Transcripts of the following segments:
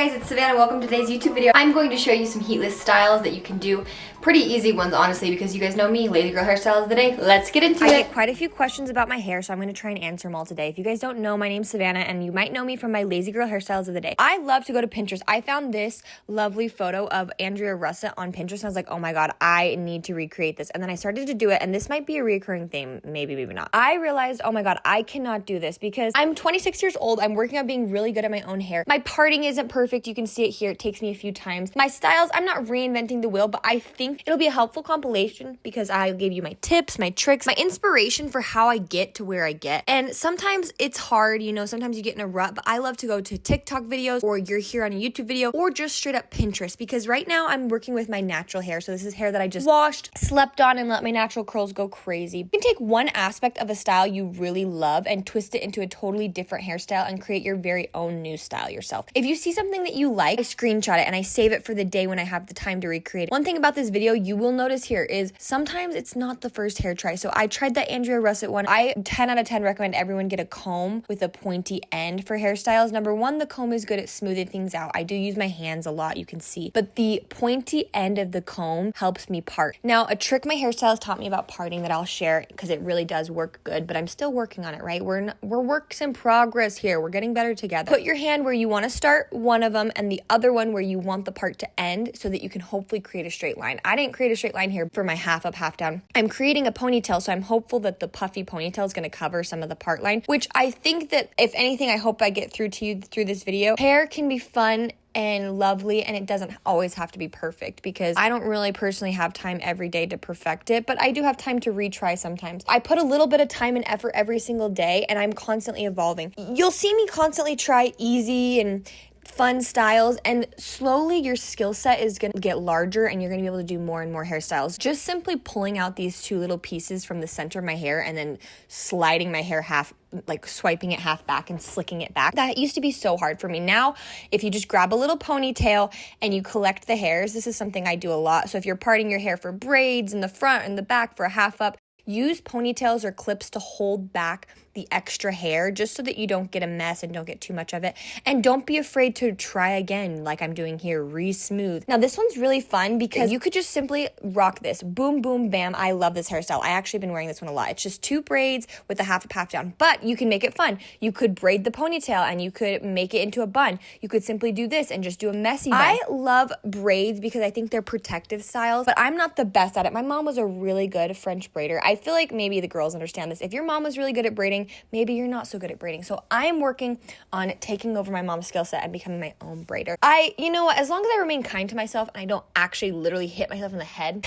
guys, it's Savannah. Welcome to today's YouTube video. I'm going to show you some heatless styles that you can do. Pretty easy ones, honestly, because you guys know me, Lazy Girl Hairstyles of the day. Let's get into it. I get quite a few questions about my hair, so I'm going to try and answer them all today. If you guys don't know, my name's Savannah, and you might know me from my Lazy Girl Hairstyles of the day. I love to go to Pinterest. I found this lovely photo of Andrea Russett on Pinterest, and I was like, oh my god, I need to recreate this. And then I started to do it, and this might be a recurring theme, maybe not. I realized, oh my god, I cannot do this because I'm 26 years old. I'm working on being really good at my own hair. My parting isn't perfect. You can see it here. It takes me a few times. My styles, I'm not reinventing the wheel, but I think it'll be a helpful compilation because I'll give you my tips, my tricks, my inspiration for how I get to where I get. And sometimes it's hard, you know, sometimes you get in a rut, but I love to go to TikTok videos, or you're here on a YouTube video, or just straight up Pinterest, because right now I'm working with my natural hair. So this is hair that I just washed, slept on, and let my natural curls go crazy. You can take one aspect of a style you really love and twist it into a totally different hairstyle and create your very own new style yourself. If you see something that you like, I screenshot it and I save it for the day when I have the time to recreate it. One thing about this video you will notice here is sometimes it's not the first hair try. So I tried that Andrea Russett one. I 10 out of 10 recommend everyone get a comb with a pointy end for hairstyles. Number one, the comb is good at smoothing things out. I do use my hands a lot, you can see, but the pointy end of the comb helps me part. Now, a trick my hairstylist taught me about parting that I'll share because it really does work good, but I'm still working on it, right? We're works in progress here. We're getting better together. Put your hand where you want to start one of them and the other one where you want the part to end so that you can hopefully create a straight line. I didn't create a straight line here for my half up, half down. I'm creating a ponytail, so I'm hopeful that the puffy ponytail is going to cover some of the part line, which I think that if anything, I hope I get through to you through this video. Hair can be fun and lovely, and it doesn't always have to be perfect because I don't really personally have time every day to perfect it, but I do have time to retry sometimes. I put a little bit of time and effort every single day, and I'm constantly evolving. You'll see me constantly try easy and fun styles, and slowly your skill set is going to get larger and you're going to be able to do more and more hairstyles. Just simply pulling out these two little pieces from the center of my hair and then sliding my hair half, like swiping it half back and slicking it back. That used to be so hard for me. Now, if you just grab a little ponytail and you collect the hairs, this is something I do a lot. So if you're parting your hair for braids in the front and the back for a half up, use ponytails or clips to hold back the extra hair just so that you don't get a mess and don't get too much of it. And don't be afraid to try again like I'm doing here, re-smooth. Now this one's really fun because you could just simply rock this. Boom, boom, bam. I love this hairstyle. I actually been wearing this one a lot. It's just two braids with a half up, half down, but you can make it fun. You could braid the ponytail and you could make it into a bun. You could simply do this and just do a messy bun. I love braids because I think they're protective styles, but I'm not the best at it. My mom was a really good French braider. I feel like maybe the girls understand this. If your mom was really good at braiding, maybe you're not so good at braiding. So I am working on taking over my mom's skill set and becoming my own braider. You know what, as long as I remain kind to myself and I don't actually literally hit myself in the head,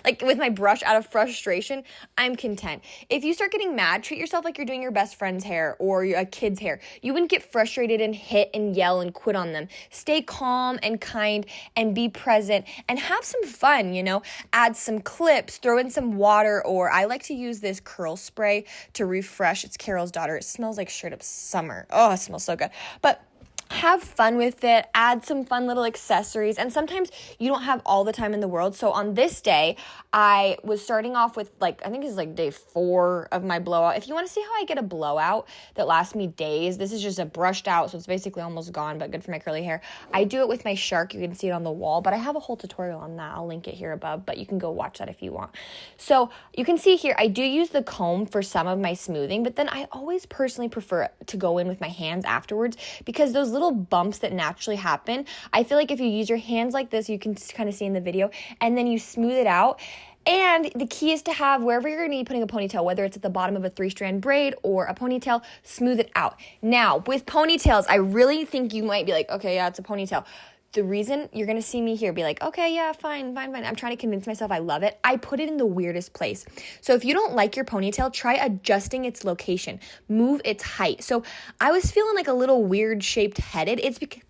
like with my brush out of frustration, I'm content. If you start getting mad, treat yourself like you're doing your best friend's hair or a kid's hair. You wouldn't get frustrated and hit and yell and quit on them. Stay calm and kind and be present and have some fun, you know? Add some clips, throw in some water, or I like to use this curl spray to refresh. It's Carol's daughter. It smells like straight up summer. Oh, it smells so good. But have fun with it, add some fun little accessories, and sometimes you don't have all the time in the world. So on this day, I was starting off with I think it's like day 4 of my blowout. If you want to see how I get a blowout that lasts me days, this is just a brushed out, so it's basically almost gone, but good for my curly hair. I do it with my shark. You can see it on the wall, but I have a whole tutorial on that. I'll link it here above, but you can go watch that if you want. So you can see here, I do use the comb for some of my smoothing, but then I always personally prefer to go in with my hands afterwards because those little bumps that naturally happen, I feel like if you use your hands like this, you can kind of see in the video, and then you smooth it out. And the key is to have, wherever you're going to be putting a ponytail, whether it's at the bottom of a 3-strand braid or a ponytail, smooth it out. Now, with ponytails, I really think you might be like, okay, yeah, it's a ponytail. The reason you're going to see me here be like, okay, yeah, fine. I'm trying to convince myself I love it. I put it in the weirdest place. So if you don't like your ponytail, try adjusting its location. Move its height. So I was feeling like a little weird shaped headed. It's because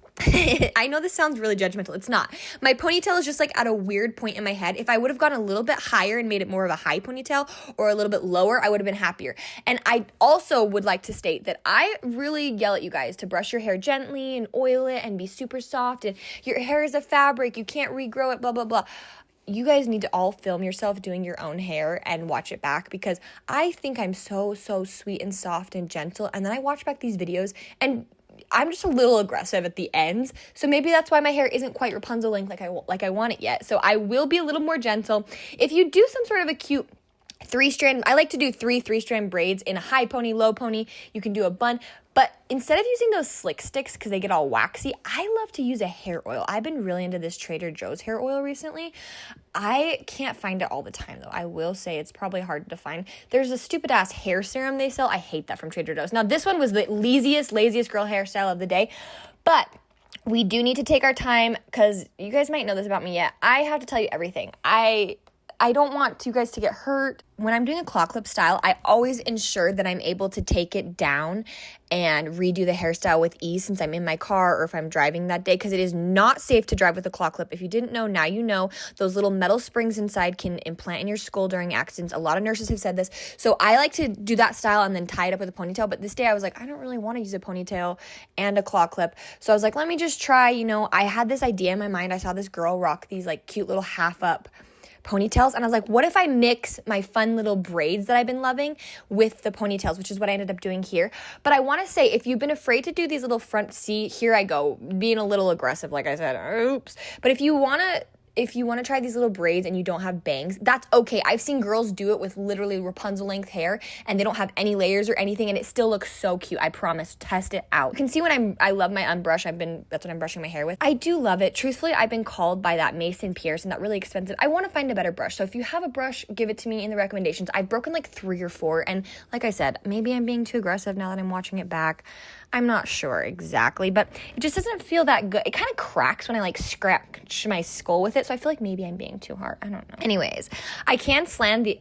I know this sounds really judgmental. It's not. My ponytail is just like at a weird point in my head. If I would have gone a little bit higher and made it more of a high ponytail or a little bit lower, I would have been happier. And I also would like to state that I really yell at you guys to brush your hair gently and oil it and be super soft, and your hair is a fabric. You can't regrow it, blah, blah, blah. You guys need to all film yourself doing your own hair and watch it back, because I think I'm so sweet and soft and gentle. And then I watch back these videos and I'm just a little aggressive at the ends. So maybe that's why my hair isn't quite Rapunzel length like I want it yet. So I will be a little more gentle. If you do some sort of a cute three-strand, I like to do three-strand braids in a high pony, low pony. You can do a bun. But instead of using those slick sticks because they get all waxy, I love to use a hair oil. I've been really into this Trader Joe's hair oil recently. I can't find it all the time, though. I will say it's probably hard to find. There's a stupid-ass hair serum they sell. I hate that from Trader Joe's. Now, this one was the laziest girl hairstyle of the day. But we do need to take our time because you guys might know this about me yet. I have to tell you everything. I don't want you guys to get hurt. When I'm doing a claw clip style, I always ensure that I'm able to take it down and redo the hairstyle with ease since I'm in my car or if I'm driving that day, because it is not safe to drive with a claw clip. If you didn't know, now you know. Those little metal springs inside can implant in your skull during accidents. A lot of nurses have said this. So I like to do that style and then tie it up with a ponytail. But this day I was like, I don't really want to use a ponytail and a claw clip. So I was like, let me just try, I had this idea in my mind. I saw this girl rock these like cute little half up ponytails, and I was like, what if I mix my fun little braids that I've been loving with the ponytails, which is what I ended up doing here. But I want to say, if you've been afraid to do these little front, see, here I go, being a little aggressive, like I said, oops. But if you want to try these little braids and you don't have bangs, that's okay. I've seen girls do it with literally Rapunzel length hair and they don't have any layers or anything and it still looks so cute. I promise. Test it out. You can see when I love my unbrush. That's what I'm brushing my hair with. I do love it. Truthfully, I've been called by that Mason Pierce and that really expensive. I want to find a better brush. So if you have a brush, give it to me in the recommendations. I've broken like 3 or 4. And like I said, maybe I'm being too aggressive now that I'm watching it back. I'm not sure exactly, but it just doesn't feel that good. It kind of cracks when I like scratch my skull with it, so I feel like maybe I'm being too hard. I don't know. Anyways, I can slay these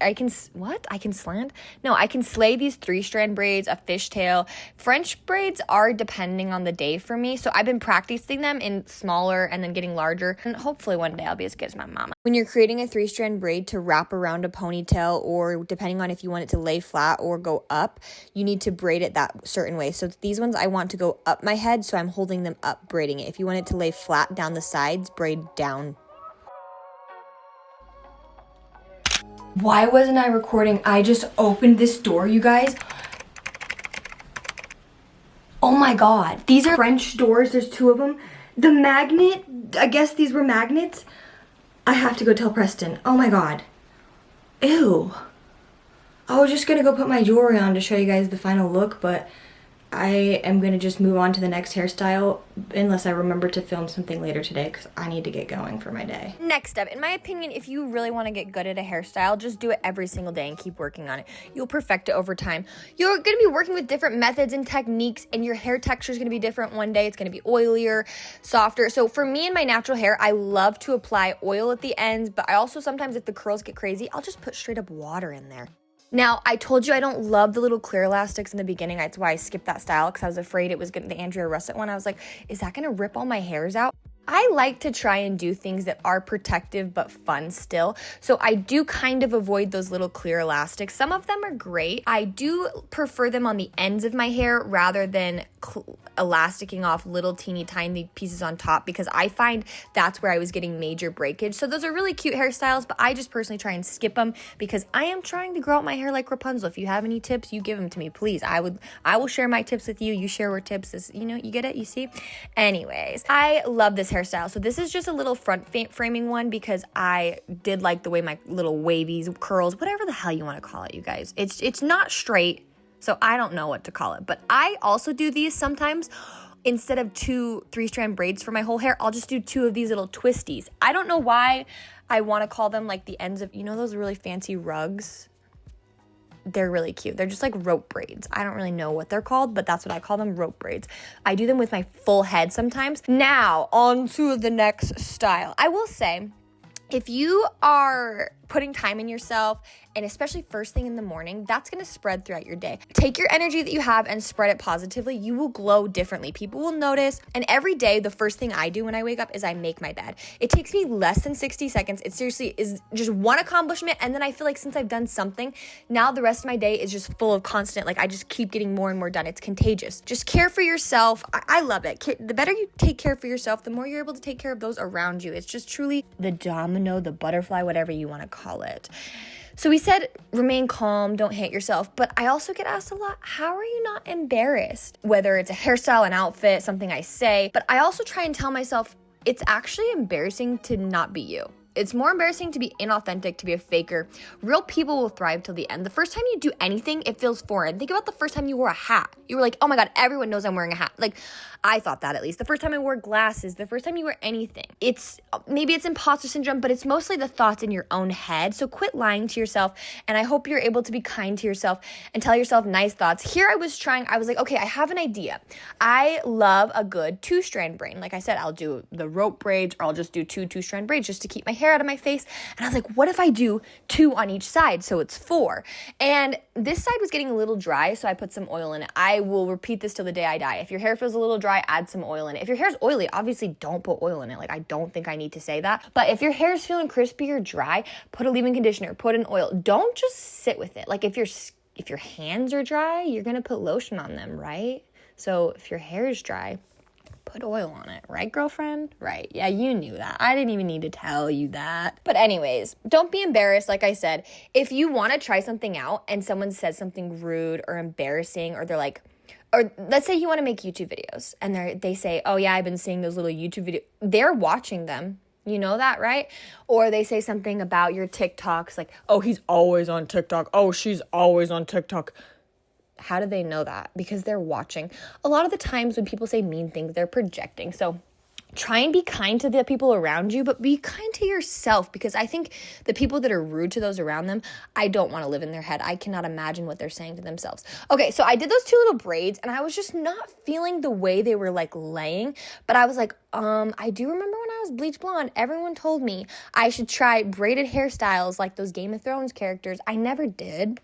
3-strand braids, a fishtail. French braids are depending on the day for me, so I've been practicing them in smaller and then getting larger, and hopefully one day I'll be as good as my mama. When you're creating a 3-strand braid to wrap around a ponytail, or depending on if you want it to lay flat or go up, you need to braid it that certain way. So these ones I want to go up my head, so I'm holding them up, braiding it. If you want it to lay flat down the sides, braid down. Why wasn't I recording? I just opened this door, you guys. Oh my god. These are French doors. There's 2 of them. The magnet, I guess these were magnets. I have to go tell Preston. Oh my god. Ew. I was just gonna go put my jewelry on to show you guys the final look, but I am going to just move on to the next hairstyle unless I remember to film something later today because I need to get going for my day. Next up, in my opinion, if you really want to get good at a hairstyle, just do it every single day and keep working on it. You'll perfect it over time. You're going to be working with different methods and techniques, and your hair texture is going to be different one day. It's going to be oilier, softer. So for me and my natural hair, I love to apply oil at the ends, but I also sometimes, if the curls get crazy, I'll just put straight up water in there. Now, I told you I don't love the little clear elastics in the beginning. That's why I skipped that style because I was afraid it was going to, the Andrea Russet one. I was like, is that going to rip all my hairs out? I like to try and do things that are protective but fun still. So I do kind of avoid those little clear elastics. Some of them are great. I do prefer them on the ends of my hair rather than elasticing off little teeny tiny pieces on top because I find that's where I was getting major breakage. So those are really cute hairstyles, but I just personally try and skip them because I am trying to grow out my hair like Rapunzel. If you have any tips, you give them to me, please. I will share my tips with you. You share your tips. You get it? You see? Anyways, I love this hairstyle. So this is just a little front framing one because I did like the way my little wavy curls, whatever the hell you want to call it, you guys. It's not straight, so I don't know what to call it. But I also do these sometimes. Instead of 2 3-strand braids for my whole hair, I'll just do 2 of these little twisties. I don't know why I want to call them like the ends of, those really fancy rugs? They're really cute. They're just like rope braids. I don't really know what they're called, but that's what I call them, rope braids. I do them with my full head sometimes. Now, on to the next style. I will say, if you are putting time in yourself, and especially first thing in the morning, that's going to spread throughout your day. Take your energy that you have and spread it positively. You will glow differently. People will notice. And every day, the first thing I do when I wake up is I make my bed. It takes me less than 60 seconds. It seriously is just one accomplishment. And then I feel like since I've done something, now the rest of my day is just full of constant, I just keep getting more and more done. It's contagious. Just care for yourself. I love it. The better you take care for yourself, the more you're able to take care of those around you. It's just truly the domino, the butterfly, whatever you want to call it. So we said remain calm, don't hate yourself, but I also get asked a lot, how are you not embarrassed? Whether it's a hairstyle, an outfit, something I say, but I also try and tell myself it's actually embarrassing to not be you. It's more embarrassing to be inauthentic, to be a faker. Real people will thrive till the end. The first time you do anything, it feels foreign. Think about the first time you wore a hat. You were like, oh my God, everyone knows I'm wearing a hat. Like, I thought that at least. The first time I wore glasses, the first time you wear anything. Maybe it's imposter syndrome, but it's mostly the thoughts in your own head. So quit lying to yourself, and I hope you're able to be kind to yourself and tell yourself nice thoughts. Here I was like, okay, I have an idea. I love a good 2-strand braid. Like I said, I'll do the rope braids, or I'll just do 2-strand braids just to keep my hair out of my face. And I was like, what if I do 2 on each side? So it's 4. And this side was getting a little dry, so I put some oil in it. I will repeat this till the day I die. If your hair feels a little dry, add some oil in it. If your hair's oily, obviously don't put oil in it. Like, I don't think I need to say that. But if your hair is feeling crispy or dry, put a leave-in conditioner, put in oil. Don't just sit with it. Like, if your hands are dry, you're gonna put lotion on them, right? So if your hair is dry, put oil on it, right, girlfriend? Right. Yeah, you knew that. I didn't even need to tell you that. But anyways, don't be embarrassed. Like I said, if you want to try something out and someone says something rude or embarrassing, or they're like, or let's say you want to make YouTube videos and they say, oh yeah, I've been seeing those little YouTube videos. They're watching them. You know that, right? Or they say something about your TikToks, like, oh, he's always on TikTok. Oh, she's always on TikTok. How do they know that? Because they're watching. A lot of the times when people say mean things, they're projecting. So try and be kind to the people around you, but be kind to yourself, because I think the people that are rude to those around them, I don't want to live in their head. I cannot imagine what they're saying to themselves. Okay, so I did those 2 little braids, and I was just not feeling the way they were like laying, but I was like, I do remember when I was bleach blonde, everyone told me I should try braided hairstyles like those Game of Thrones characters. I never did.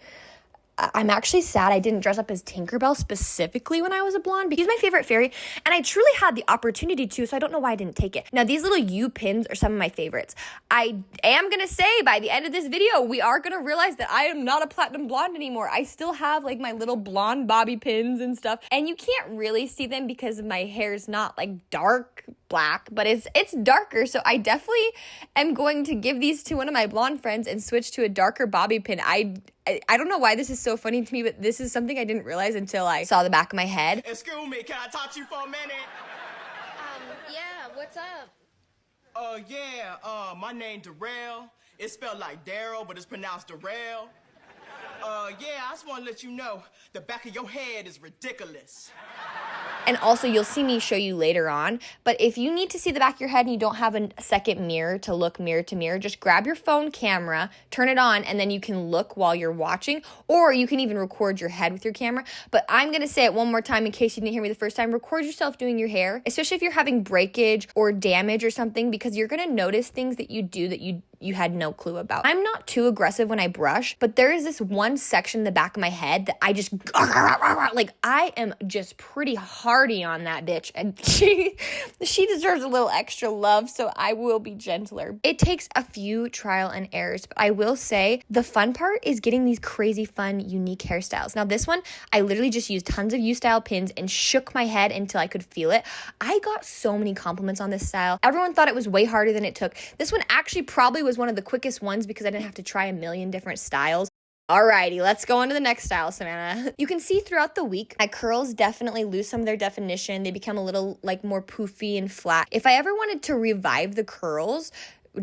I'm actually sad I didn't dress up as Tinkerbell specifically when I was a blonde, because he's my favorite fairy, and I truly had the opportunity to, so I don't know why I didn't take it. Now, these little U pins are some of my favorites. I am going to say by the end of this video, we are going to realize that I am not a platinum blonde anymore. I still have like my little blonde bobby pins and stuff, and you can't really see them because my hair's not like dark black, but it's darker, so I definitely am going to give these to one of my blonde friends and switch to a darker bobby pin. I don't know why this is so funny to me, but this is something I didn't realize until I saw the back of my head. Excuse me, can I talk to you for a minute? Yeah, what's up? My name Darrell. It's spelled like Daryl, but it's pronounced Darrell. I just want to let you know, the back of your head is ridiculous. And also, you'll see me show you later on, but if you need to see the back of your head and you don't have a second mirror to look mirror to mirror, just grab your phone camera, turn it on, and then you can look while you're watching, or you can even record your head with your camera. But I'm going to say it one more time in case you didn't hear me the first time. Record yourself doing your hair, especially if you're having breakage or damage or something, because you're going to notice things that you do that you had no clue about. I'm not too aggressive when I brush, but there is this one section in the back of my head that I just, like, I am just pretty hardy on that bitch, and she deserves a little extra love, so I will be gentler. It takes a few trial and errors, but I will say the fun part is getting these crazy fun, unique hairstyles. Now this one, I literally just used tons of U-style pins and shook my head until I could feel it. I got so many compliments on this style. Everyone thought it was way harder than it took. This one actually probably was one of the quickest ones because I didn't have to try a million different styles. Alrighty, let's go on to the next style, Savannah. You can see throughout the week, my curls definitely lose some of their definition. They become a little like more poofy and flat. If I ever wanted to revive the curls,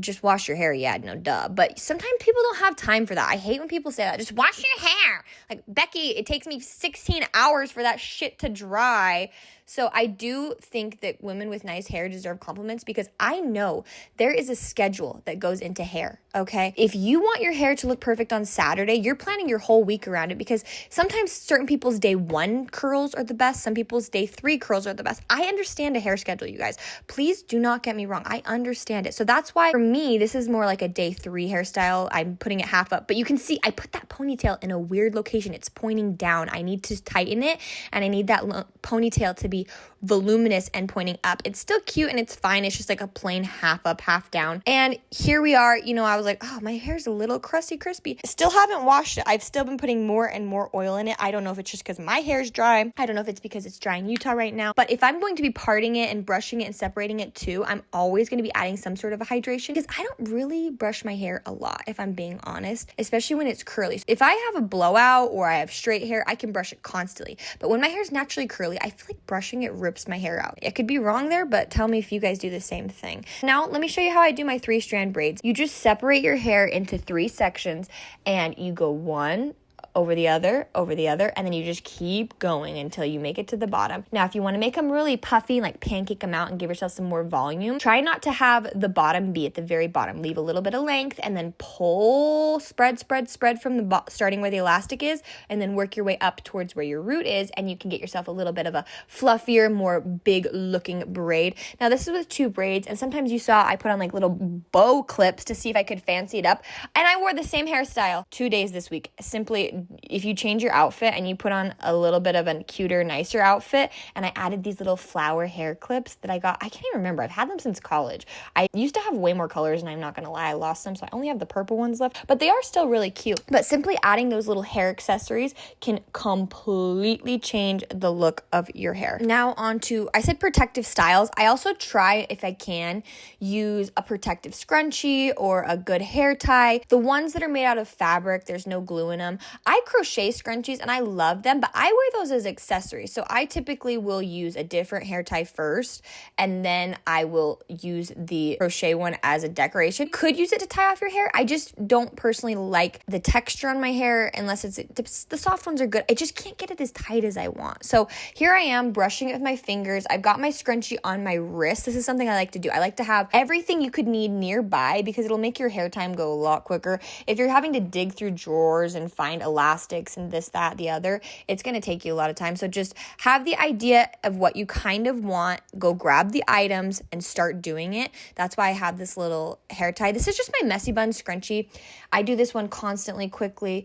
just wash your hair, yeah, no duh. But sometimes people don't have time for that. I hate when people say that. Just wash your hair. Like, Becky, it takes me 16 hours for that shit to dry. So I do think that women with nice hair deserve compliments, because I know there is a schedule that goes into hair, okay? If you want your hair to look perfect on Saturday, you're planning your whole week around it, because sometimes certain people's day 1 curls are the best. Some people's day 3 curls are the best. I understand a hair schedule, you guys. Please do not get me wrong. I understand it. So that's why for me, this is more like a day 3 hairstyle. I'm putting it half up, but you can see I put that ponytail in a weird location. It's pointing down. I need to tighten it, and I need that ponytail to be voluminous and pointing up. It's still cute and it's fine. It's just like a plain half up, half down. And here we are. You know, I was like, oh, my hair's a little crusty, crispy. Still haven't washed it. I've still been putting more and more oil in it. I don't know if it's just because my hair's dry. I don't know if it's because it's dry in Utah right now. But if I'm going to be parting it and brushing it and separating it too, I'm always going to be adding some sort of a hydration because I don't really brush my hair a lot, if I'm being honest, especially when it's curly. If I have a blowout or I have straight hair, I can brush it constantly. But when my hair is naturally curly, I feel like brushing it rips my hair out. I could be wrong there, but tell me if you guys do the same thing. Now, let me show you how I do my 3-strand braids. You just separate your hair into 3 sections and you go one over the other, and then you just keep going until you make it to the bottom. Now, if you want to make them really puffy, like pancake them out and give yourself some more volume, try not to have the bottom be at the very bottom. Leave a little bit of length and then pull, spread from the starting where the elastic is, and then work your way up towards where your root is, and you can get yourself a little bit of a fluffier, more big looking braid. Now, this is with 2 braids, and sometimes you saw I put on like little bow clips to see if I could fancy it up, and I wore the same hairstyle 2 days this week. Simply, if you change your outfit and you put on a little bit of a cuter, nicer outfit, and I added these little flower hair clips that I got. I can't even remember. I've had them since college. I used to have way more colors, and I'm not going to lie, I lost them, so I only have the purple ones left, but they are still really cute. But simply adding those little hair accessories can completely change the look of your hair. Now on to, I said protective styles. I also try, if I can, use a protective scrunchie or a good hair tie. The ones that are made out of fabric, there's no glue in them. I crochet scrunchies and I love them, but I wear those as accessories. So I typically will use a different hair tie first, and then I will use the crochet one as a decoration. Could use it to tie off your hair. I just don't personally like the texture on my hair unless the soft ones are good. I just can't get it as tight as I want. So here I am brushing it with my fingers. I've got my scrunchie on my wrist. This is something I like to do. I like to have everything you could need nearby because it'll make your hair time go a lot quicker. If you're having to dig through drawers and find elastics and this, that, the other, it's going to take you a lot of time. So just have the idea of what you kind of want, go grab the items and start doing it. That's why I have this little hair tie. This is just my messy bun scrunchie. I do this one constantly, quickly.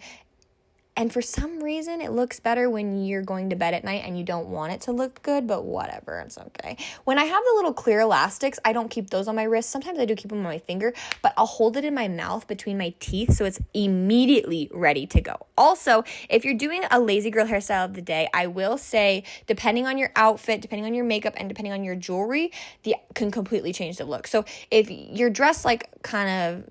And for some reason, it looks better when you're going to bed at night and you don't want it to look good, but whatever, it's okay. When I have the little clear elastics, I don't keep those on my wrist. Sometimes I do keep them on my finger, but I'll hold it in my mouth between my teeth so it's immediately ready to go. Also, if you're doing a lazy girl hairstyle of the day, I will say, depending on your outfit, depending on your makeup, and depending on your jewelry, can completely change the look. So if you're dressed like kind of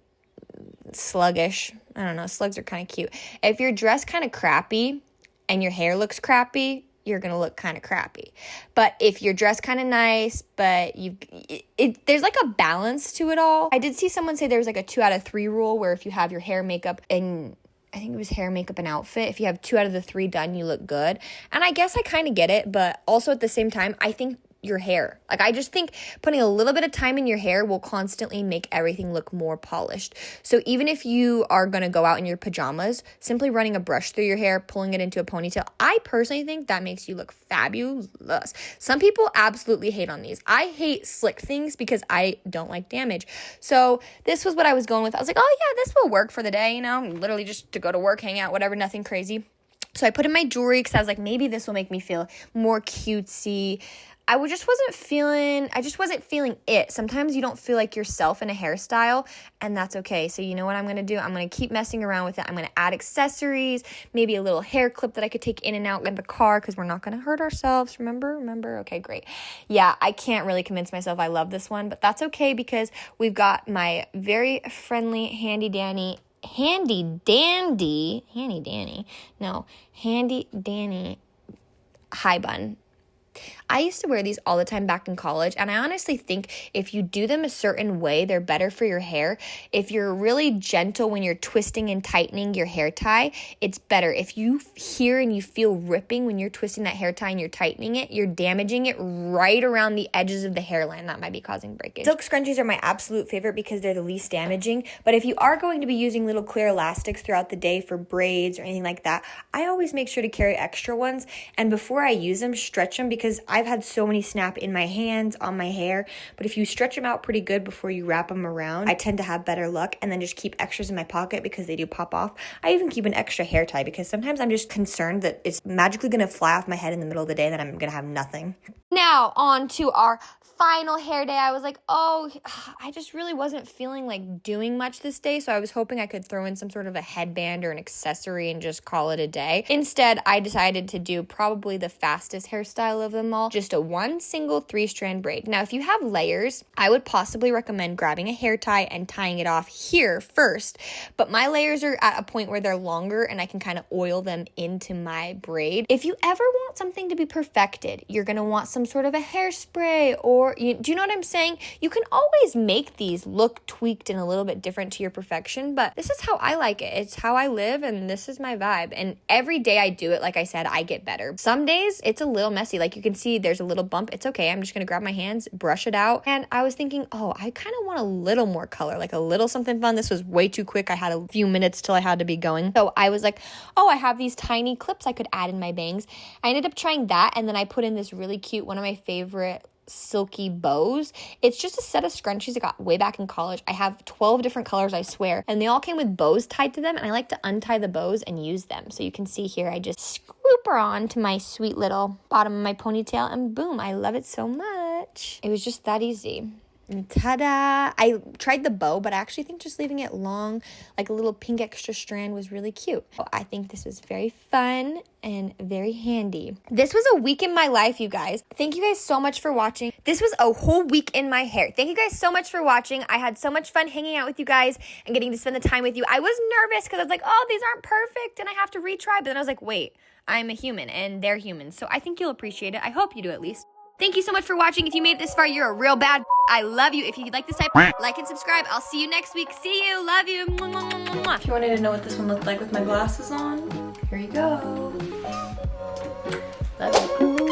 sluggish, I don't know, slugs are kind of cute. If you're dressed kind of crappy and your hair looks crappy, you're going to look kind of crappy. But if you're dressed kind of nice, but there's like a balance to it all. I did see someone say there's like a 2 out of 3 rule where if you have your hair, makeup, and I think it was hair, makeup, and outfit, if you have 2 out of the 3 done, you look good. And I guess I kind of get it, but also at the same time, I think your hair. Like, I just think putting a little bit of time in your hair will constantly make everything look more polished. So even if you are going to go out in your pajamas, simply running a brush through your hair, pulling it into a ponytail, I personally think that makes you look fabulous. Some people absolutely hate on these. I hate slick things because I don't like damage. So this was what I was going with. I was like, oh yeah, this will work for the day, literally just to go to work, hang out, whatever, nothing crazy. So I put in my jewelry because I was like, maybe this will make me feel more cutesy. I just wasn't feeling it. Sometimes you don't feel like yourself in a hairstyle, and that's okay. So you know what I'm going to do? I'm going to keep messing around with it. I'm going to add accessories, maybe a little hair clip that I could take in and out in the car because we're not going to hurt ourselves. Remember? Okay, great. Yeah, I can't really convince myself I love this one, but that's okay because we've got my very friendly, handy dandy high bun. I used to wear these all the time back in college, and I honestly think if you do them a certain way, they're better for your hair. If you're really gentle when you're twisting and tightening your hair tie, it's better. If you hear and you feel ripping when you're twisting that hair tie and you're tightening it, you're damaging it right around the edges of the hairline. That might be causing breakage. Silk scrunchies are my absolute favorite because they're the least damaging, but if you are going to be using little clear elastics throughout the day for braids or anything like that, I always make sure to carry extra ones, and before I use them, stretch them because I I've had so many snap in my hands, on my hair, but if you stretch them out pretty good before you wrap them around, I tend to have better luck, and then just keep extras in my pocket because they do pop off. I even keep an extra hair tie because sometimes I'm just concerned that it's magically gonna fly off my head in the middle of the day and then I'm gonna have nothing. Now on to our final hair day. I was like, oh, I just really wasn't feeling like doing much this day, so I was hoping I could throw in some sort of a headband or an accessory and just call it a day. Instead, I decided to do probably the fastest hairstyle of them all, just a one single 3-strand braid. Now, if you have layers, I would possibly recommend grabbing a hair tie and tying it off here first, but my layers are at a point where they're longer and I can kind of oil them into my braid. If you ever want something to be perfected, you're gonna want some sort of a hairspray, or do you know what I'm saying? You can always make these look tweaked and a little bit different to your perfection, but this is how I like it. It's how I live, and this is my vibe. And every day I do it, like I said, I get better. Some days it's a little messy. Like you can see there's a little bump. It's okay. I'm just gonna grab my hands, brush it out. And I was thinking, oh, I kind of want a little more color, like a little something fun. This was way too quick. I had a few minutes till I had to be going. So I was like, oh, I have these tiny clips I could add in my bangs. I ended up trying that, and then I put in this really cute, one of my favorite silky bows. It's just a set of scrunchies I got way back in college. I have 12 different colors, I swear, and they all came with bows tied to them, and I like to untie the bows and use them. So you can see here, I just swoop her on to my sweet little bottom of my ponytail, and boom, I love it so much. It was just that easy. And ta-da! I tried the bow, but I actually think just leaving it long, like a little pink extra strand, was really cute. So I think this was very fun and very handy. This was a week in my life, you guys. Thank you guys so much for watching. This was a whole week in my hair. Thank you guys so much for watching. I had so much fun hanging out with you guys and getting to spend the time with you. I was nervous because I was like, oh, these aren't perfect and I have to retry. But then I was like, wait, I'm a human and they're humans. So I think you'll appreciate it. I hope you do at least. Thank you so much for watching. If you made it this far, you're a real bad. I love you. If you like this type, like and subscribe. I'll see you next week. See you. Love you. If you wanted to know what this one looked like with my glasses on, here you go. Love you.